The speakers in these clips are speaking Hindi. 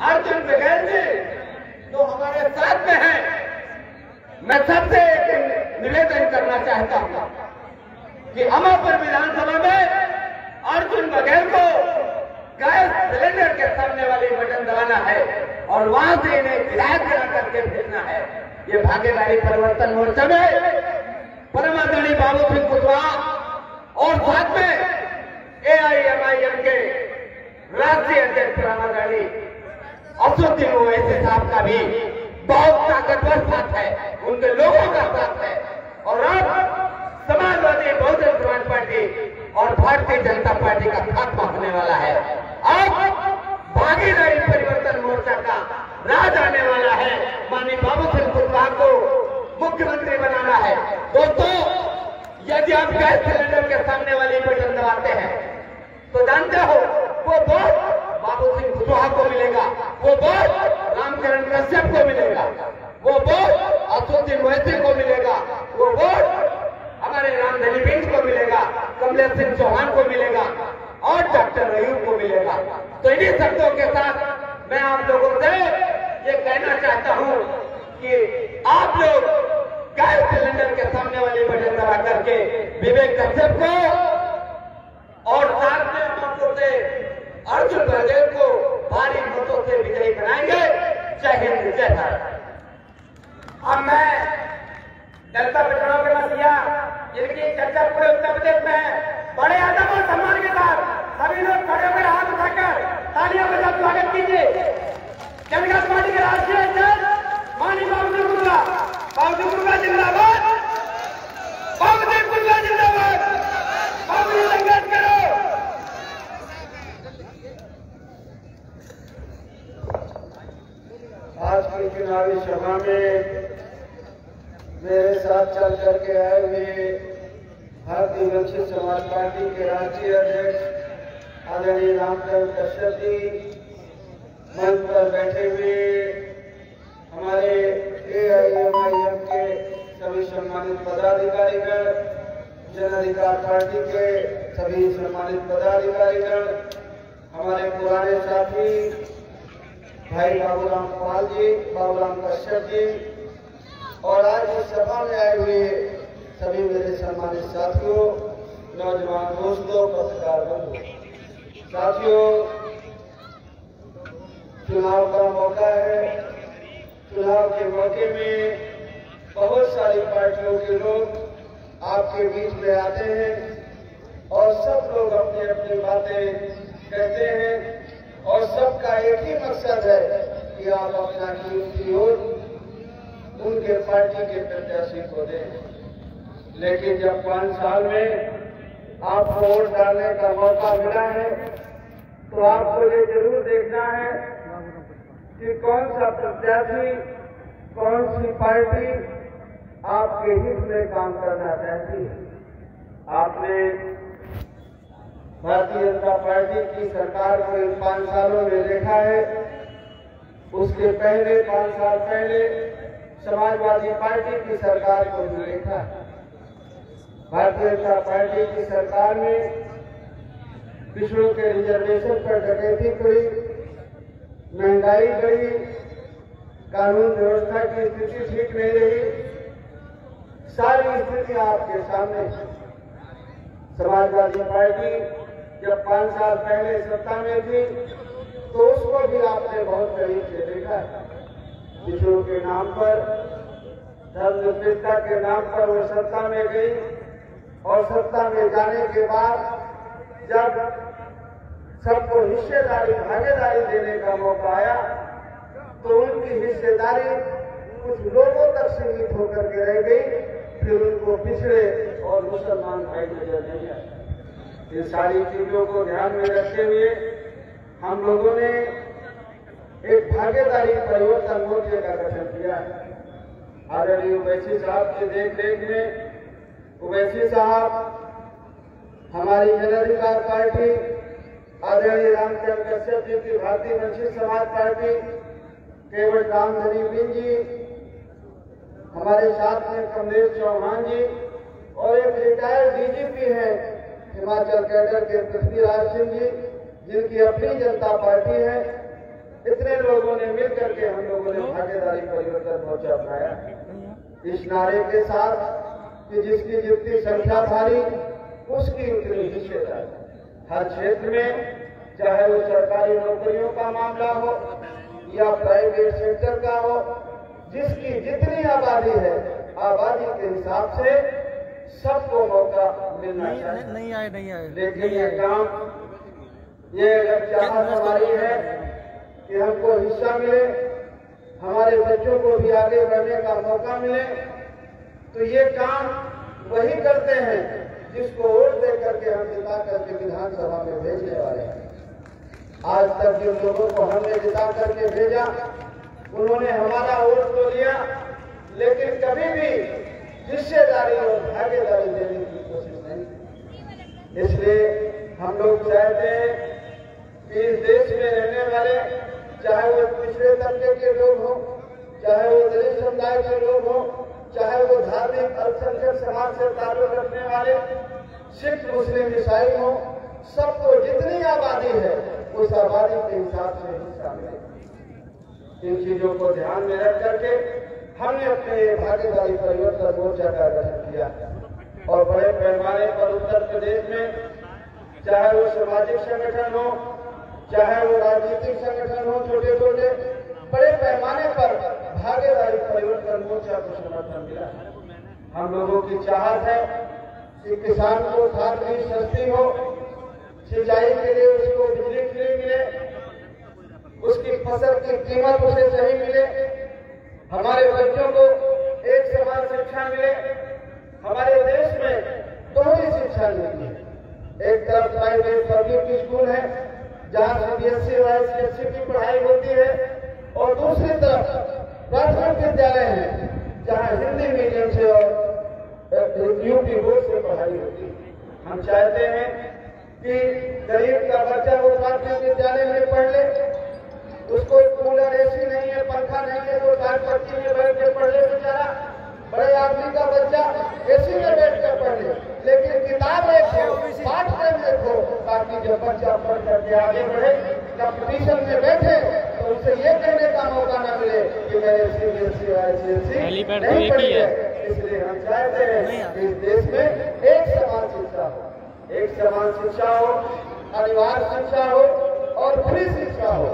अर्जुन बघेल जी जो हमारे साथ में हैं, मैं सबसे एक निवेदन करना चाहता हूं कि अमापुर विधानसभा में अर्जुन बघेल को गैस सिलेंडर के सामने वाली बटन दबाना है और वहां से इन्हें विधायक बना करके भेजना है। ये भागीदारी परिवर्तन मोर्चा में परम आदरणीय बाबू सिंह कुशवाहा और साथ में AIMIM के राष्ट्रीय अध्यक्ष परम आदरणीय असदुद्दीन ओवैसी साहब का भी बहुत ताकतवर साथ है, उनके लोगों का साथ है। और अब समाजवादी बहुजन समाज पार्टी और भारतीय जनता पार्टी का खात्मा होने वाला है। अब भागीदारी परिवर्तन मोर्चा का राज आने वाला है। माननीय बाबू सिंह कुशवाहा को मुख्यमंत्री बनाना है। दोस्तों, यदि आप गैस सिलेंडर के सामने वाली बटन दबाते हैं तो जानते हो वो वोट बाबू सिंह कुशवाहा को मिलेगा, वो वोट रामचरण कश्यप को मिलेगा, वो वोट असदुद्दीन ओवैसी को मिलेगा, वो वोट हमारे रामधनी बिंज को मिलेगा, कमलेश सिंह चौहान को मिलेगा और डॉक्टर रहीम को मिलेगा। तो इन्हीं शब्दों के साथ मैं आप लोगों से ये कहना चाहता हूं कि आप लोग गैस सिलेंडर के सामने वाली बटन दबा करके विवेक कश्यप को और साथ में अमापुर से अर्जुन बघेल को भारी मतों से विजयी बनाएंगे। जय हिंद, जय भारत। अब मैं दलित पिछड़ों के मसीहा जिनकी चर्चा पूरे उत्तर प्रदेश में है, बड़े आदर और सम्मान के साथ सभी लोग खड़े होकर हाथ उठाकर तालियों के साथ स्वागत कीजिए। जनता पार्टी के राष्ट्रीय अध्यक्ष माननीय बाबू सिंह कुशवाहा। बाबू सिंह कुशवाहा जिंदाबाद, बाबू सिंह कुशवाहा जिंदाबाद, बाबू जी संघर्ष करो। आज की चुनावी सभा में मेरे साथ चल करके आए हुए भारतीय वंचित समाज पार्टी के राष्ट्रीय अध्यक्ष आदरणीय रामचरण कश्यप जी, मंच पर बैठे हुए हमारे AIMIM के सभी सम्मानित पदाधिकारीगण, जन अधिकार पार्टी के सभी सम्मानित पदाधिकारीगण, हमारे पुराने साथी भाई बाबूराम पाल जी, बाबूराम कश्यप जी और आज इस सभा में आए हुए सभी मेरे सम्मानित साथियों, नौजवान दोस्तों, पत्रकार बंधु, साथियों, चुनाव का मौका है। चुनाव के मौके में बहुत सारी पार्टियों के लोग आपके बीच में आते हैं और सब लोग अपनी अपनी बातें कहते हैं और सबका एक ही मकसद है कि आप अपना कीमती वोट उनके पार्टी के प्रत्याशी को दें। लेकिन जब 5 साल में आपको वोट डालने का मौका मिला है तो आपको ये जरूर देखना है कि कौन सा प्रत्याशी, कौन सी पार्टी आपके हित में काम करना चाहती है। आपने भारतीय जनता पार्टी की सरकार को इन 5 सालों में देखा है। उसके पहले 5 साल पहले समाजवादी पार्टी की सरकार को भी देखा है। भारतीय जनता पार्टी की सरकार में पिछड़ों के रिजर्वेशन पर डकैती हुई, महंगाई बढ़ी, कानून व्यवस्था की स्थिति ठीक नहीं रही। सारी स्थिति आपके सामने। समाजवादी पार्टी जब 5 साल पहले सत्ता में थी तो उसको भी आपने बहुत करीब से देखा है। पिछड़ों के नाम पर, धर्मनिरपेक्षता के नाम पर वो सत्ता में गई और सत्ता में जाने के बाद जब सबको हिस्सेदारी, भागीदारी देने का मौका आया तो उनकी हिस्सेदारी कुछ लोगों तक सीमित होकर के रह गई। फिर उनको पिछड़े और मुसलमान भाई नजर नहीं आए। इन सारी चीजों को ध्यान में रखते हुए हम लोगों ने एक भागीदारी परिवर्तन मोर्चे का गठन किया है। आदरणीय ओवैसी साहब के देख रेख में ओवैसी साहब, हमारी जन अधिकार पार्टी, आदरणीय रामचरण कश्यप जी की भारतीय वंचित समाज पार्टी, केवल रामधनी बिंज जी, हमारे साथ में कमलेश चौहान जी और एक रिटायर्ड DGP है हिमाचल कैडर के पृथ्वीराज सिंह जी, जिनकी अपनी जनता पार्टी है। जितने लोगों ने मिल करके हम लोगों ने भागीदारी परिवर्तन मोर्चा अपनाया इस नारे के साथ कि जिसकी जितनी संख्या भारी उसकी उतनी हिस्सेदारी। हर क्षेत्र में चाहे वो सरकारी नौकरियों का मामला हो या प्राइवेट सेक्टर का हो, जिसकी जितनी आबादी है आबादी के हिसाब से सबको मौका मिलना चाहिए। नहीं आए लेकिन ये काम ये अगर चाहत हमारी है कि हमको हिस्सा मिले, हमारे बच्चों को भी आगे बढ़ने का मौका मिले, तो ये काम वही करते हैं जिसको वोट दे करके हम जिता करके विधानसभा में भेजने वाले हैं। आज तक जिन लोगों को हमने जिता करके भेजा उन्होंने हमारा वोट तो लिया, लेकिन कभी भी हिस्सेदारी और भागीदारी देने की कोशिश नहीं की। इसलिए हम लोग चाहते हैं कि इस देश में रहने वाले, चाहे वो पिछड़े तबके के लोग हों, चाहे वो दलित समुदाय के लोग हों, चाहे वो धार्मिक अल्पसंख्यक समाज से ताल्लुक रखने वाले सिख मुस्लिम ईसाई हों, सबको जितनी आबादी है उस आबादी के हिसाब से हिस्सा मिले। इन चीजों को ध्यान में रख करके हमने अपने भागीदारी परिवर्तन मोर्चा का गठन किया और बड़े पैमाने पर उत्तर प्रदेश में चाहे वो सामाजिक संगठन हो, चाहे वो राजनीतिक संगठन हो, छोटे छोटे बड़े पैमाने पर भागीदारी परिवर्तन मोर्चा को समर्थन मिला। हम लोगों की चाहत है कि किसान को खाद बीज सस्ती हो, सिंचाई के लिए उसको बिजली फ्री मिले, उसकी फसल की कीमत उसे सही मिले, हमारे बच्चों को एक समान शिक्षा मिले। हमारे देश में दोहरी शिक्षा मिलती है। एक तरफ प्राइवेट पब्लिक स्कूल है जहाँ सीबीएसई और आईसीएसई की पढ़ाई होती है, और दूसरी तरफ प्राथमिक विद्यालय है जहाँ हिंदी मीडियम से और यूपी बोर्ड से पढ़ाई होती है। हम चाहते हैं कि गरीब का बच्चा वो प्राथमिक विद्यालय में पढ़ ले, उसको कूलर एसी नहीं है, पंखा नहीं है, तो टाट पट्टी में बैठ के पढ़ ले बेचारा। बड़े आदमी का बच्चा एसी में बैठ कर पढ़ ले, लेकिन किताब एक हो, पाठ्यक्रम एक हो, ताकि जब बच्चा पढ़ करके आगे बढ़े, कंपटीशन में बैठे तो उसे ये कहने का मौका न मिले कि मैंने सीबीएसई और आईसीएसई नहीं पढ़ी है। इसलिए हम चाहते हैं कि इस देश में एक समान शिक्षा हो, एक समान शिक्षा हो, अनिवार्य शिक्षा हो और फ्री शिक्षा हो।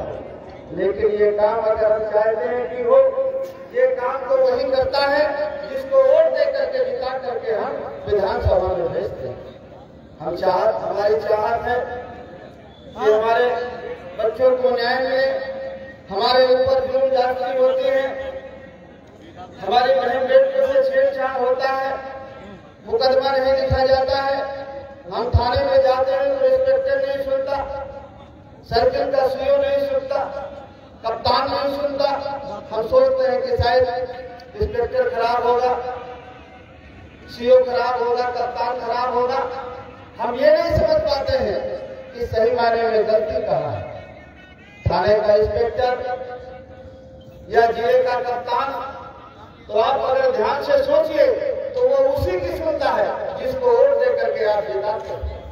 लेकिन ये काम अगर हम चाहते हैं कि हो, ये काम तो वही करता है जिसको वोट दे करके जिता करके हम विधानसभा में भेजते हैं। हमारी चाहत है कि हमारे बच्चों को न्याय मिले, हमारे ऊपर जुल्म जाति होती है, हमारी बहन बेटियों से छेड़छाड़ होता है, मुकदमा नहीं लिखा जाता है, हम थाने में जाते हैं तो इंस्पेक्टर नहीं सुनता, सर्किल का सीओ नहीं सुनता, कप्तान नहीं सुनता। हम सोचते हैं कि शायद इंस्पेक्टर खराब होगा, सीओ खराब होगा, कप्तान खराब होगा। हम ये नहीं समझ पाते हैं कि सही मायने में गलती कहाँ है। थाने का इंस्पेक्टर या जिले का कप्तान, तो आप अगर ध्यान से सोचिए तो वो उसी की सुनता है जिसको वोट दे करके आप जिताते हैं।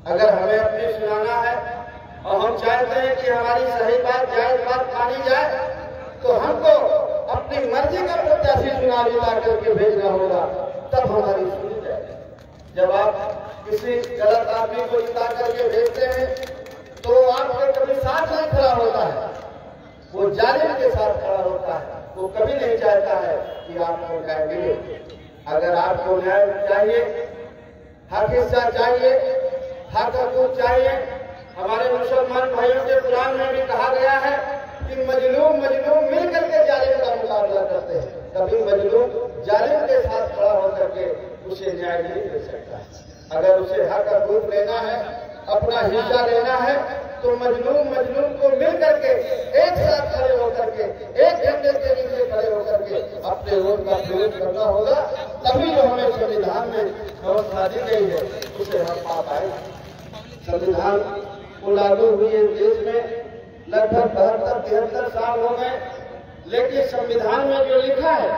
अगर हमें अपनी सुनाना है और हम चाहते हैं कि हमारी सही बात जायज बात मानी जाए, तो हमको अपनी मर्जी का प्रत्याशी चुनाव जिता करके भेजना होगा, तब हमारी सुनी जाए। जब आप किसी गलत आदमी को जिता करके भेजते हैं तो आपके कभी साथ नहीं खड़ा होता है, वो जालिम के साथ खड़ा होता है। वो कभी नहीं चाहता है कि आपको न्याय मिले। अगर आपको न्याय चाहिए, हक हिस्सा चाहिए, हक हकूक चाहिए, हमारे मुसलमान भाइयों के कुरान में भी कहा गया है कि मजलूम मिल करके जालिम का मुकाबला करते हैं। कभी मजलूम जालिम के साथ खड़ा होकर के उसे न्याय नहीं दे सकता। अगर उसे हक हकूक लेना है, अपना हिस्सा लेना है, तो मजलूम को मिल करके एक साथ खड़े होकर के, एक झंडे के नीचे खड़े होकर के अपने वोट का प्रयोग करना होगा। तभी जो हमें संविधान में व्यवस्था दी गई है उसे हम पा पाएंगे। संविधान को लागू हुए देश में लगभग 72-73 साल हो गए, लेकिन संविधान में जो लिखा है,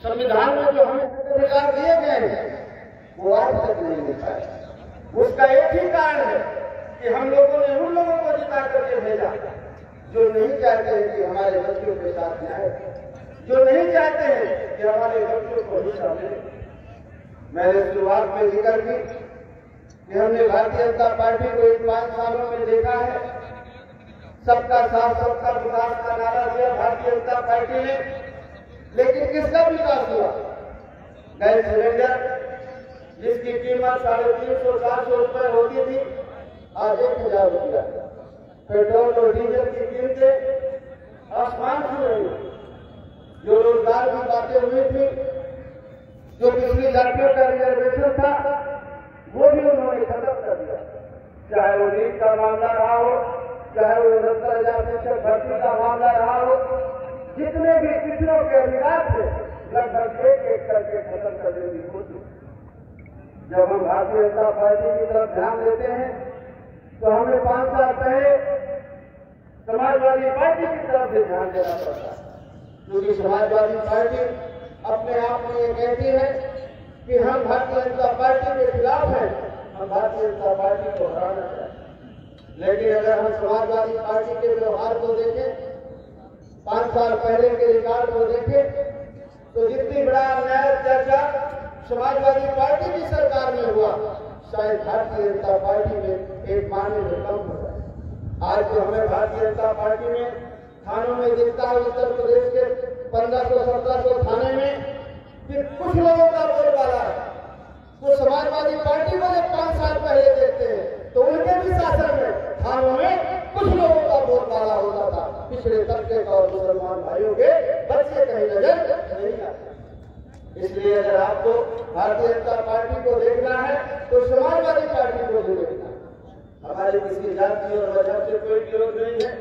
संविधान में जो हमें अधिकार दिए गए हैं, वो आज तक नहीं लिखा है। उसका एक ही कारण है कि हम लोगों ने उन लोगों को जिता करके भेजा जो नहीं चाहते हैं कि हमारे बच्चों के साथ न्याय, जो नहीं चाहते हैं कि हमारे बच्चों को हिस्सा मिले। मैंने शुरुआत में जिक्र की कि हमने भारतीय जनता पार्टी को इन 5 सालों में देखा है, सबका साथ सबका विकास का नारा दिया भारतीय जनता पार्टी ने, लेकिन किसका विकास हुआ? गैस सिलेंडर जिसकी कीमत 350-400 रुपए होती थी, आज 1000 रुपया। पेट्रोल और डीजल की कीमतें आसमान छू रही है। जो रोजगार की बातें हुई थी, जो पिछली लड़कियों का रिजर्वेशन था, वो भी उन्होंने खत्म कर दिया। चाहे वो नीट का मामला रहा हो, चाहे वो 69,000 शिक्षक भर्ती का मामला रहा हो, जितने भी पिछड़ों के अधिकार थे लगभग एक करके खत्म करने की कोशिश। जब हम भारतीय जनता पार्टी की तरफ ध्यान देते हैं तो हमें 5 साल पहले समाजवादी पार्टी की तरफ भी ध्यान देना पड़ता है, क्योंकि समाजवादी पार्टी अपने आप में ये कहती है कि हम भारतीय जनता पार्टी के खिलाफ हैं, हम भारतीय जनता पार्टी को हराना चाहते हैं। लेकिन अगर हम समाजवादी पार्टी के व्यवहार को देखें, 5 साल पहले के रिकॉर्ड को देखें, तो जितनी बड़ा अन्याय अत्याचार समाजवादी पार्टी की सरकार में हुआ, शायद भारतीय जनता पार्टी में एक माने में कम हो जाए। आज जो हमें भारतीय जनता पार्टी में थानों में दिखता है, उत्तर प्रदेश के 1500-1700 थाने में कि कुछ लोगों का बोलबाला है। तो समाजवादी पार्टी को जब 5 साल पहले देखते हैं तो उनके भी शासन में थानों में कुछ लोगों का बोलबाला होता था, पिछड़े तबके का और मुसलमान भाइयों के बच्चे कहीं नजर नहीं आते। इसलिए अगर आपको भारतीय जनता पार्टी को देखना है तो समाजवादी पार्टी को भी देखना है। हमारी किसी जाति और मजहब से कोई विरोध नहीं है।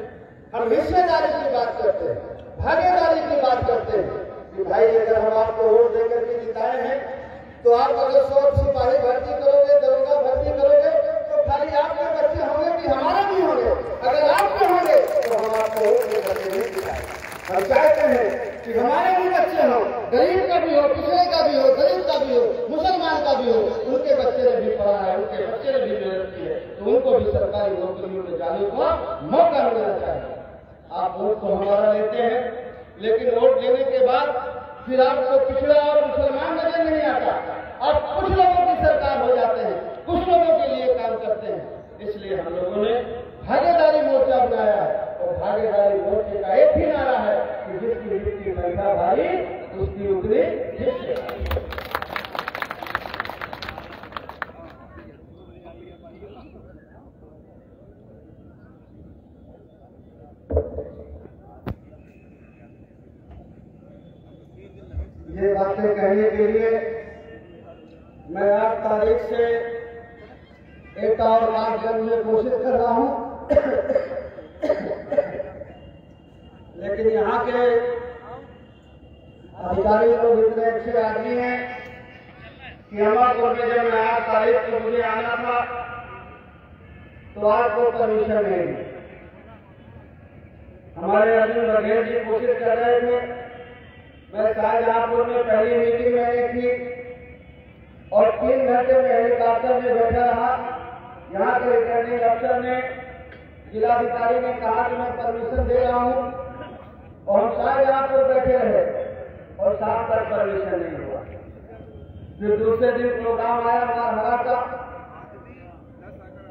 हम हिस्सेदारी की बात करते हैं, भागीदारी की बात करते हैं कि भाई अगर हम आपको वोट देकर के जिताए हैं तो आप अगर 100 सिपाही भर्ती करोगे, दरोगा भर्ती करोगे, तो खाली आपके बच्चे होंगे कि हमारे भी होंगे? अगर आपके होंगे तो हम आपको वोट देकर के नहीं जिताए। हम चाहते हैं कि हमारे भी बच्चे हों, गरीब का भी हो, पिछड़े का भी हो, गरीब का भी हो, मुसलमान का भी हो, उनके बच्चे ने भी पढ़ा है, उनके बच्चे ने भी मेहनत की है, तो उनको भी सरकारी नौकरियों में जाने का मौका मिलना चाहिए। आप वोट तो हमारा लेते हैं, लेकिन वोट लेने के बाद फिर आपको पिछड़ा और मुसलमान नजर नहीं आता। आप कुछ लोगों की सरकार हो जाते हैं, कुछ लोगों के लिए काम करते हैं। इसलिए हम लोगों ने भागीदारी मोर्चा बनाया है, और भागीदारी मोर्चे का एक ही नारा है कि जिसकी संख्या भारी उसकी उतनी हिस्सेदारी। ये बातें कहने के लिए मैं 8 तारीख से एक और बात करने की कोशिश कर रहा हूं, लेकिन यहाँ के अधिकारी लोग इतने अच्छे आदमी हैं कि अमापुर में जब मैं 8 तारीख को मुझे आना था तो आपको परमिशन नहीं दी। हमारे अर्जुन बघेल जी कोशिश कर रहे थे। मैं शाहजहांपुर में पहली मीटिंग मैंने की और 3 घंटे में हेलीकॉप्टर में बैठा रहा। यहाँ के रिटर्निंग अफसर ने, जिलाधिकारी ने कहा कि मैं परमिशन दे रहा हूँ, और हम शाहजहांपुर बैठे रहे और शाम तक परमिशन नहीं हुआ। फिर दूसरे दिन प्रोग्राम आया मारहरा का।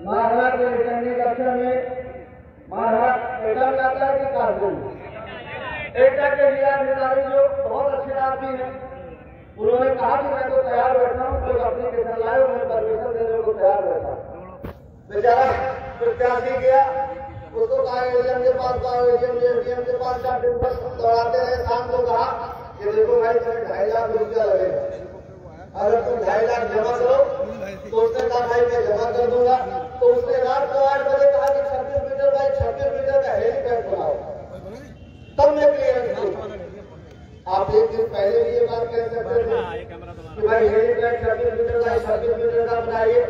मारहरा के रिटर्निंग अफसर ने मारहरा एटा लाता है कि कारगिल एटा के जिलाधिकारी जो बहुत अच्छे आदमी हैं, उन्होंने कहा कि मैं तो तैयार बैठा हूँ, कोई एप्लीकेशन लाए, मैं परमिशन देने को तैयार बैठा। बेचारा प्रत्याशी गया, उसको कहा एडीएम के पास जाओ, एडीएम के पास जाकर दौड़ाते रहे। शाम को कहा कि देखो भाई तुम्हें 2.5 लाख रुपया लगेगा, अगर तुम 2.5 लाख जमा करो तो उसने कहा भाई मैं जमा कर दूंगा। तो उसने रात को 8 बजे कहा कि 26 मीटर बाई 26 मीटर का हेलीपैड बनाओ, तब मैं क्लियरेंस दूंगा। आप एक दिन पहले भी ये बात कह सकते थे कि भाई हेलीपैड 26 मीटर बाई 26 मीटर का बनाइए,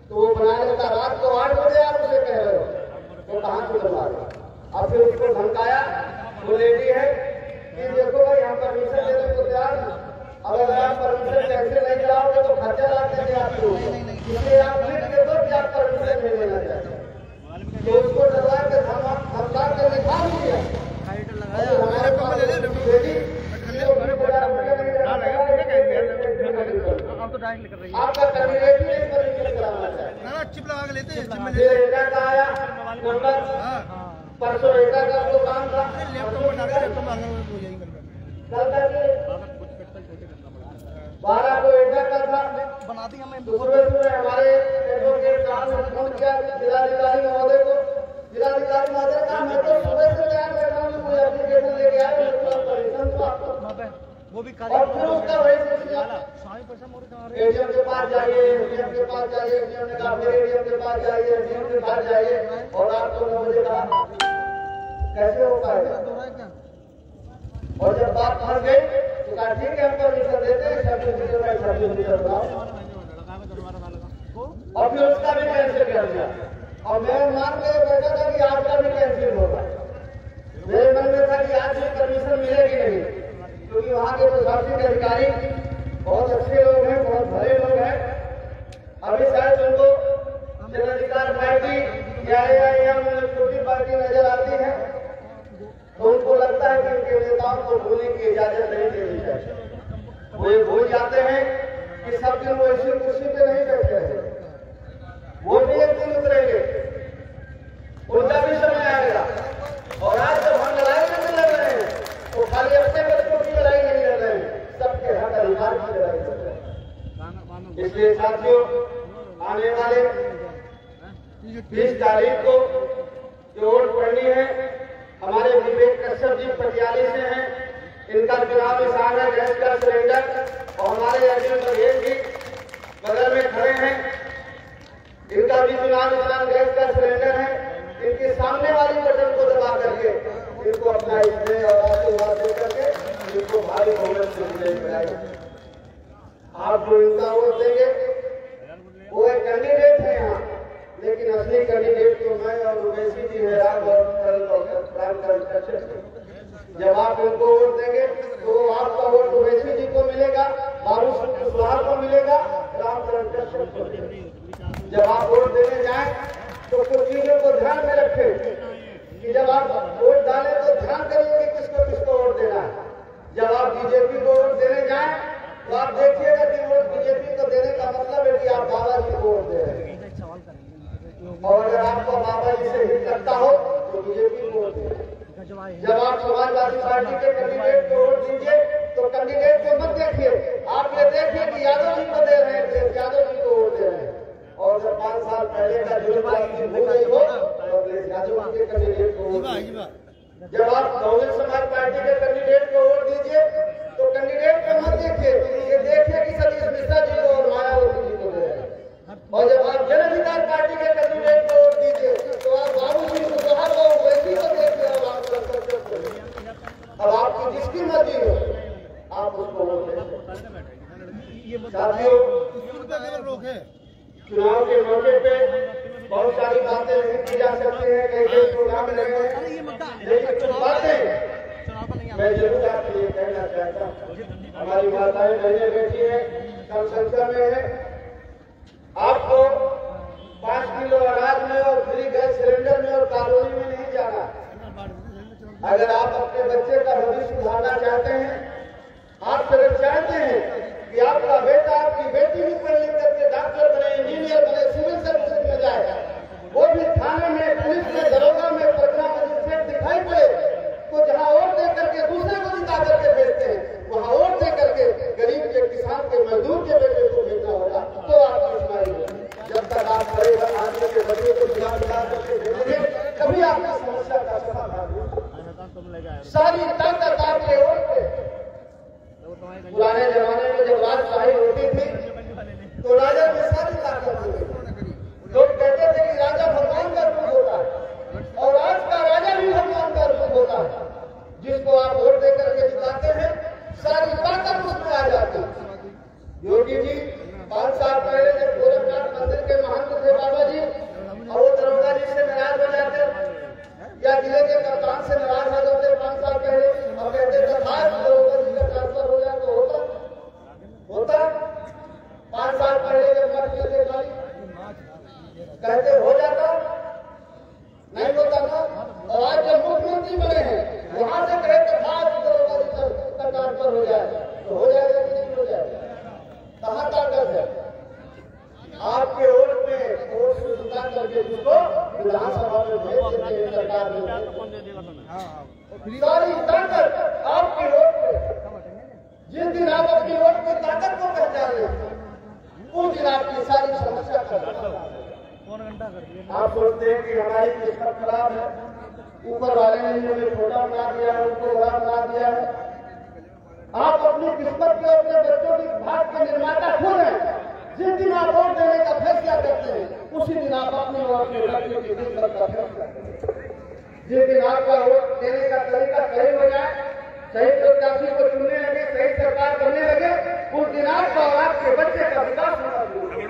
तो वो बना लेता। रात को 8 बजे आप उसे कह रहे हो, तो कहां से बना रहे? और फिर उसको धमकाया, वो लेडी है कि देखो भाई हम परमिशन देने को तैयार, अगर आप परमिशन कैसे नहीं जाओगे तो खर्चा लाते थे आपको, इसलिए आप लिख के दो कि आप परमिशन नहीं लेना चाहते। तो उसको डरवा के धमका के परसों एटा का दुकान था, कल तक 12 को एटा का था। सुबह सुबह हमारे एडवोकेट साहब ने फोन किया जिलाधिकारी महोदय को। जिलाधिकारी महोदय का मैं तो सुबह से तैयार बैठा हूँ, कोई एप्लीकेशन लेके आए वो भी और फिर उसका वही एडीएम के पास जाइए, एडीएम के पास जाइए, एडीएम ने कहा फिर एडीएम के पास जाइए, एडीएम के पास जाइए और रात को 9 बजे कहा कैसे हो पाएगा। और जब बात फंस गई तो कहा ठीक है हम परमिशन देते हैं, सब्जी ऑफिसर बनाओ और फिर उसका भी कैंसिल कर दिया। और मैं मान के बैठा था कि आपका भी कैंसिल होगा। मेरे मन में था कि आज भी परमिशन मिलेगी नहीं, क्योंकि वहाँ के प्रशासनिक अधिकारी बहुत अच्छे लोग हैं, बहुत भले लोग हैं। अभी शायद उनको जनाधिकार पार्टी या एआईएम छोटी पार्टी नजर आती है, तो उनको लगता है कि उनके नेताओं को बोलने की इजाजत नहीं देनी चाहिए। वो ये भूल जाते हैं कि सब दिन वो इसी कुर्सी पे नहीं बैठे हैं, वो भी एक दिन उतरेंगे, उनका भी समय आएगा। और आज जब हम लड़ाई करने लग रहे हैं तो खाली अपने बच्चों की लड़ाई नहीं लड़ रहे हैं, सबके हक अधिकार की लड़ाई लड़ रहे हैं। इसलिए साथियों, आने वाले 20 तारीख को जो वोट पड़नी है, हमारे विवेक कश्यप जी पटियाली से हैं, इनका चुनाव निशान है गैस का सिलेंडर। और हमारे अर्जुन बघेल जी बगल में खड़े हैं, इनका भी चुनाव निशान गैस का सिलेंडर है। इनके सामने वाली बटन को दबा करके इनको अपना स्नेह और आशीर्वाद दे करके इनको भारी बहुमत से विजयी बनाएंगे। आप जो इनका वोट देंगे वो एक कैंडिडेट है यहाँ, लेकिन असली कैंडिडेट तो मैं और उवैसी जी है जब आप उनको वोट देंगे तो आपका वोट उवैसी जी को मिलेगा, बाबू कुशवाहा को मिलेगा, रामचरण कश्यप को मिलेगा। जब आप वोट देने जाए तो कुछ चीजों को ध्यान में रखें कि जब आप वोट डालें तो ध्यान करिए कि किसको किसको वोट देना है। जब आप बीजेपी को वोट देने जाएं तो आप देखिएगा कि वोट बीजेपी को देने का मतलब है कि आप बाबा जी को वोट दे रहे हैं। और अगर आपको बाबा जी से हित करता हो तो बीजेपी को वोट दें। जब आप समाजवादी पार्टी के कैंडिडेट को वोट दीजिए तो कैंडिडेट को मत देखिए, आप ये देखिए कि यादव जी को दे रहे हैं, यादव जी को वोट दे रहे हैं। और जब 5 साल पहले का जुर्म आपकी भूल गई हो तो यादव के कैंडिडेट को वोट दीजिए। जब आप बहुजन समाज पार्टी के कैंडिडेट को वोट दीजिए तो कैंडिडेट को मत देखिए, ये देखिए कि सतीश मिश्रा जी को और मायावती जी को दे रहे हैं। और जब आप जन अधिकार पार्टी के कैंडिडेट को वोट दीजिए तो आप बाबू जी कुशवाहा को वैसी को देखिए और आप अब आपकी जिसकी मर्जी हो आप उसको वोट दें। साथियों, चुनाव के मौके पे बहुत सारी बातें नहीं की जा सकती हैं, कई प्रोग्राम लगे हैं, लेकिन कुछ बातें मैं जरूर आपके लिए कहना चाहता हूँ। हमारी माताएं बहनें बैठी हैं, कम संख्या में है। आपको 5 किलो अनाज में और फ्री गैस सिलेंडर में और कॉलोनी में नहीं जाना। अगर आप अपने बच्चे का भविष्य सुधारना चाहते हैं, आप सिर्फ चाहते हैं कि आपका बेटा आपकी बेटी भी पढ़ लिख करके डॉक्टर बने, इंजीनियर बने, सिविल सर्विस में जाए, वो भी थाने में, पुलिस में, दरोगा में, पटना मजिस्ट्रेट दिखाई पड़े, तो जहां वोट दे करके दूसरे को जिता करके भेजते हैं, वहां वोट दे करके गरीब के, किसान के, मजदूर के बेटे को भेजना होगा तो आपकी सुनाई होगी। जब तक आप करेगा आदमी के बच्चे को चुनाव निकाल करके भेजेंगे कभी आपकी समस्या का समाधान नहीं। सारी ताकत आपके वोट पे। पुराने जमाने में जब राजशाही होती थी तो राजा में सारी ताकत होती। लोग कहते थे कि राजा भगवान का रूप होता है और आज का राजा भी भगवान का रूप होता है। जिसको आप वोट दे करके जिताते हैं सारी ताकत उसमें आ जाती है। योगी जी 5 साल पहले जब गोरखनाथ मंदिर के महंत थे बाबा जी, और वो दरोगा जी से नाराज हो जाते या जिले के कप्तान से नाराज हो जाते 5 साल पहले और कहते थे दरोगा जी का ट्रांसफर हो जाए तो होता 5 साल पहले जब मर गए थे कहते हो जाता, नहीं होता था। और आज जब मुख्यमंत्री बने हैं वहां से कहते दरोगा जी का ट्रांसफर हो जाए तो हो जाएगा कि नहीं हो जाएगा। कहाँ ताकत है आपके वोट में? वोट से जुटा करके जिसको विधानसभा में भेज देते हैं सरकार में सारी ताकत आपकी वोट पे, जिस दिन आप अपनी वोट की ताकत को पहचान लेंगे उस दिन आपकी सारी समस्या खत्म। आप सोचते हैं कि हमारी किस्मत खराब है, ऊपर वाले ने हमें छोटा बना दिया है, उनको बड़ा बना दिया है। आप अपनी किस्मत के, अपने बच्चों की भाग के निर्माता खुद हैं। जिस दिन आप वोट देने का फैसला करते हैं उसी दिन आप अपनी और अपने बच्चों की किस्मत का फैसला करते हैं। जिस दिन आपका वोट देने का तरीका सही हो जाए, सही प्रत्याशी को चुनने लगे, सही सरकार बनने लगे, उस दिन आपका और आपके बच्चे का विकास होना शुरू होगा।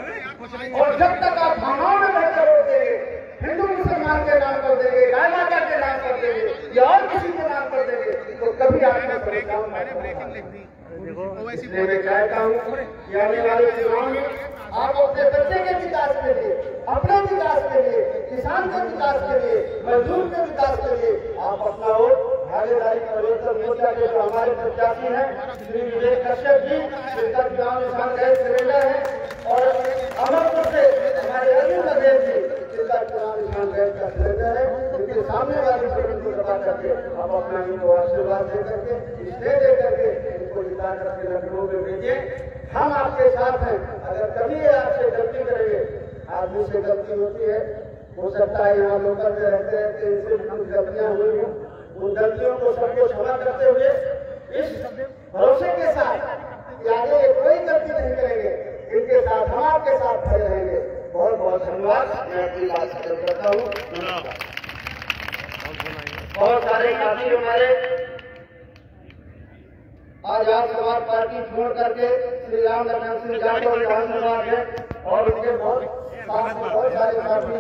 और जब तक आप भावनाओं में रहकर वोट देंगे, हिंदू मुसलमान के नाम पर देंगे, गाय माता के नाम पर देंगे या और किसी के नाम पर देंगे, तो कभी आपको इसलिए मैं चाहता हूँ कि आने वाले चुनाव में आप अपने बच्चे के विकास के लिए, अपने विकास के लिए, किसान के विकास के लिए, मजदूर के विकास के लिए आप अपना वोट भागीदारी परिवर्तन मोर्चा के जो हमारे प्रत्याशी हैं श्री विवेक कश्यप जी, जिनका चुनाव निशान गैस सिलेंडर है, और अमरपुर से हमारे अरविंद नदेव जी, जिनका चुनाव निशान गैस का सिलेंडर है, उनके सामने वाली जमीन को दबा करके आप अपना इनको आशीर्वाद दे करके, स्नेह दे करके इनको जिता करके लखनऊ में भेजिए। हम आपके साथ हैं। अगर कभी आपसे गलती करेंगे, आदमी से गलती होती है, हो सकता है यहाँ लोकल में रहते रहते इनसे कुछ गलतियां हुई हों, उन गलतियों को सबको क्षमा करते हुए इस भरोसे के साथ कि आगे कोई गलती नहीं करेंगे, इनके साथ हम आपके साथ खड़े रहेंगे। बहुत बहुत धन्यवाद। मैं अपनी बात खत्म करता हूँ। बहुत सारे साथी हमारे आज आप समाज पार्टी छोड़ करके श्री राम लखन सिंह यादव विधानसभा है और उनके बहुत सारे साथी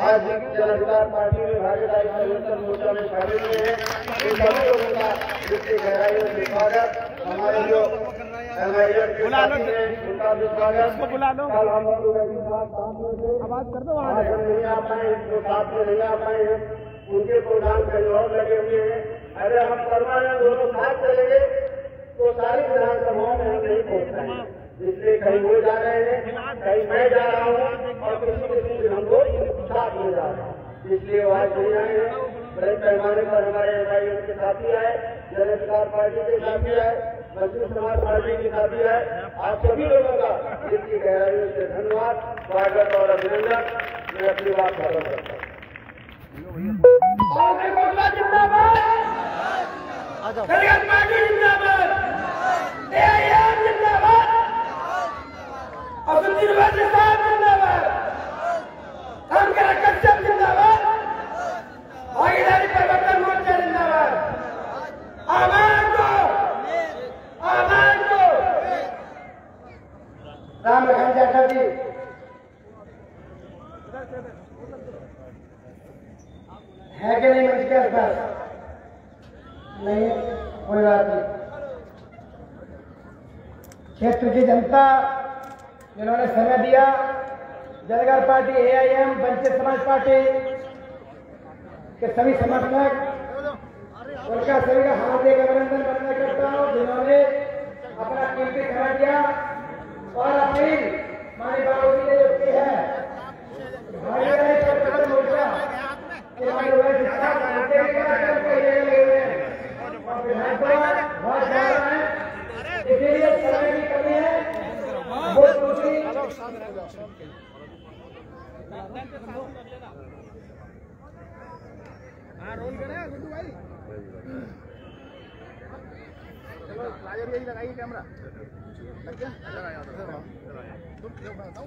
आज जन अधिकार पार्टी में भागीदारी परिवर्तन मोर्चा में शामिल हुए हैं। इन सभी लोगों का जिसकी गहराइयों से स्वागत। हमारे जो उनका भी स्वागत। कल हम आवाज कर दो, आज हम नहीं आ पाए, जो साथ में नहीं आ पाए हैं उनके प्रोग्राम कहीं और लगे हुए हैं। अगर हम परमानेंट दोनों साथ चलेंगे तो सारी विधानसभाओं में हम नहीं पहुंच पाएंगे। इसलिए कहीं वो जा रहे हैं, कहीं मैं जा रहा हूँ और किसी दिन हम लोग साथ में जा रहे हैं। इसलिए वो आज नहीं आए हैं। बड़े पैमाने पर हमारे एमआईएम के साथी आए, जन अधिकार पार्टी के साथी आए, मजदूर समाज पार्टी के साथी आए। आप सभी लोगों का इसकी गहराइयों से धन्यवाद, स्वागत और अभिनंदन। मैं अपनी बात खत्म करता हूँ। भागीदारी परिवर्तन मोर्चा जिंदाबाद। आवाज को राम लखन जाखड़ जी है कि नहीं मंच के आसपास? नहीं, कोई बात नहीं। क्षेत्र की जनता जिन्होंने समय दिया, जनगण पार्टी, एआईएम, वंचित समाज पार्टी के सभी समर्थक, उनका सभी का हार्दिक अभिनंदन करता हूँ जिन्होंने अपना कीमती समय दिया और अपनी मानी बाबू जी ने जो की है भागीदारी परिवर्तन मोर्चा इसीलिए समय की कमी है। वो दूसरी रोल करें गुड्डू भाई, चलो यही लगाइए कैमरा लग गया। तुम बताओ